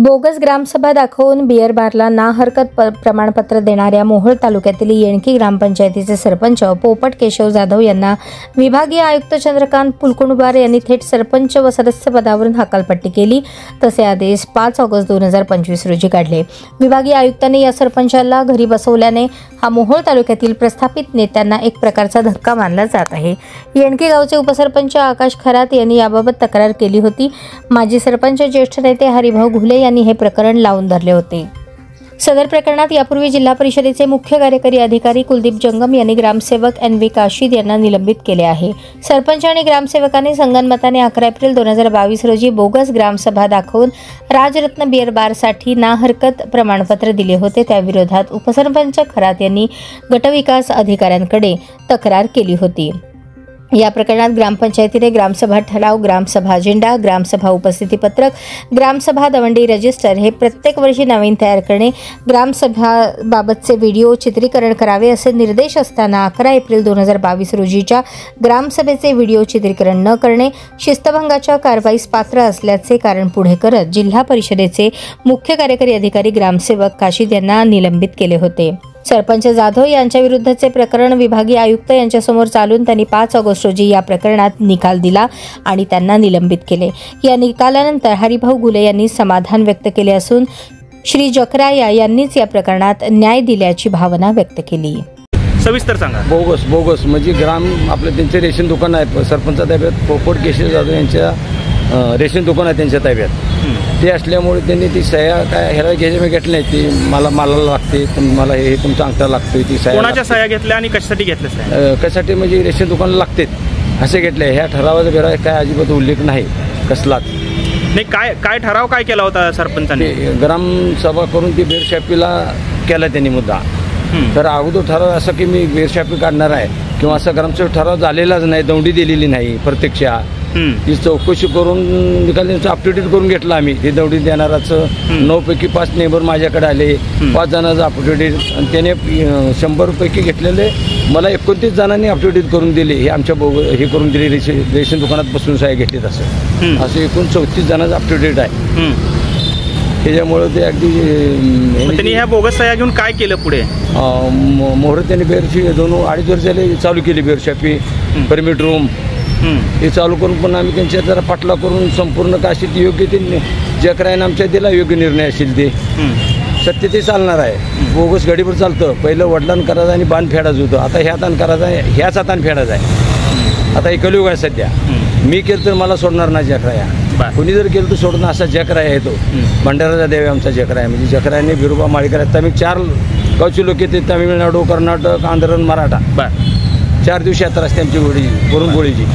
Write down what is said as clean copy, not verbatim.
Bogus ग्रामसभा दाखवून beer बारला ना हरकत प्रमाणपत्र देणाऱ्या मोहोळ तालुक्यातील येणकी ग्रामपंचायतीचे सरपंच पोपट केशव जाधव यांना विभागीय आयुक्त चंद्रकांत पुलकुंडवार यांनी थेट सरपंच व सदस्य पदावरून हकालपट्टी केली। तसे आदेश 5 ऑगस्ट 2025 रोजी काढले। विभागीय आयुक्तांनी या सरपंचाला घरी बसवल्याने हा मोहोळ तालुक्यातील प्रस्थापित नेत्यांना एक प्रकारचा धक्का मानला जात आहे। येणकी गावचे उपसरपंच आकाश खरात यांनी याबाबत तक्रार केली होती। माजी सरपंच ज्येष्ठ नेते हरिभाऊ घुले यांनी हे प्रकरण लावून धरले होते। सदर प्रकरणात यापूर्वी जिल्हा परिषदेचे मुख्य कार्यकारी अधिकारी कुलदीप जंगम यांनी ग्रामसेवक NV काशीद यांना निलंबित केले आहे। सरपंच आणि ग्रामसेवकांनी संगनमताने 11 एप्रिल 2022 रोजी बोगस ग्रामसभा दाखवून राजरत्न बियर बारसाठी ना हरकत प्रमाणपत्र दिले होते। त्याविरोधात उपसरपंच खरात यांनी गटविकास अधिकाऱ्यांकडे तक्रार केली होती। या प्रकरणात ग्रामपंचायतीने ग्रामसभा ठराव, ग्रामसभा अजेंडा, ग्रामसभा उपस्थिती पत्रक, ग्रामसभा दवंडी रजिस्टर हे प्रत्येक वर्षी नवीन तयार करणे, ग्रामसभाबाबतचे व्हिडिओ चित्रीकरण करावे असे निर्देश असताना 11 एप्रिल 2022 रोजीच्या ग्रामसभेचे व्हिडिओ चित्रीकरण न करणे शिस्तभंगाच्या कारवाईस पात्र असल्याचे कारण पुढे करत जिल्हा परिषदेचे मुख्य कार्यकारी अधिकारी ग्रामसेवक काशीद यांना निलंबित केले होते। सरपंच जाधव यांच्या विरुद्धचे प्रकरण विभागीय आयुक्त यांच्यासमोर चालून त्यांनी 5 ऑगस्ट रोजी या प्रकरणात निकाल दिला आणि त्यांना निलंबित केले। या निकालानंतर हरिभाऊ घुले यांनी समाधान व्यक्त केले असून श्री जकराया यांनीच या प्रकरणात न्याय दिल्याची भावना व्यक्त केली। सविस्तर सांगा। बोगस म्हणजे ग्राम आपलं त्यांचे रेशन दुकान आहे सरपंचा ताब्यात, पोपट केशव जाधव यांच्या रेशन दुकान आहे त्यांच्या ताब्यात। ते असल्यामुळे त्यांनी ती सह्या काय ह्याला घेतल्या नाही, ती मला लागते, मला हे तुमचा अंगठा लागतोय, ती सह्या कोणाच्या सह्या घेतल्या आणि कशासाठी घेतल्या? कशासाठी म्हणजे रेशन दुकान लागते असे घेतले। ह्या ठरावाचा बिरा काय अजिबात उल्लेख नाही कसलाच नाही। काय ठराव काय केला होता सरपंचाने? ग्रामसभा करून ती बेरशापीला केला त्यांनी मुद्दा। तर अगोदर ठराव असा की मी बेरशापी काढणार आहे किंवा असा ग्रामसभा ठराव झालेलाच नाही, दौंडी दिलेली नाही प्रत्यक्षा। ती चौकशी करून निकाल त्यांचं अपडेट करून घेतला आम्ही। हे दौडी देणाराचं 9 पैकी 5 नेबर माझ्याकडे आले, 5 जणांचं अपडेट आणि त्याने 100 पैकी घेतलेले मला 29 जणांनी अपडेट करून दिले। हे आमच्या हे करून दिले रेशन दुकानात बसून सह्या घेतलीत असं एकूण 34 जणांचं अपडेट आहे। त्याच्यामुळे ते अगदी त्यांनी ह्या बोगस सह्या घेऊन काय केलं पुढे? मोहर त्यांनी बेरशी 2-2.5 वर्ष झाले चालू केली बेरशापी, परमिट रूम हे चालू करून पण आम्ही त्यांच्या जरा पाठला करून संपूर्ण का असेल योग्य ते जकरायनं आमच्या दिला योग्य निर्णय असेल ते सत्य ते चालणार आहे। बोगस गाडीवर चालतं, पहिलं वडिलांना करायचं आणि बाण फेडायचं होतं, आता ह्या हातानं करायचं आहे, ह्याच हातानं फेडायचं आहे। आता हे कलियुग आहे सध्या। मी केलं तर मला सोडणार नाही जकराया, कोणी जर केलं तर सोडणार असा जकराया आहे तो। भंडाराचा देव आमचा जकराया, म्हणजे जकरायाने बिरोबा माळीकर आहेत। आम्ही 4 गावचे लोक येते, तामिळनाडू, कर्नाटक, आंध्र, मराठा। 4 दिवशी यात्रा असते आमची पुरणपोळीची।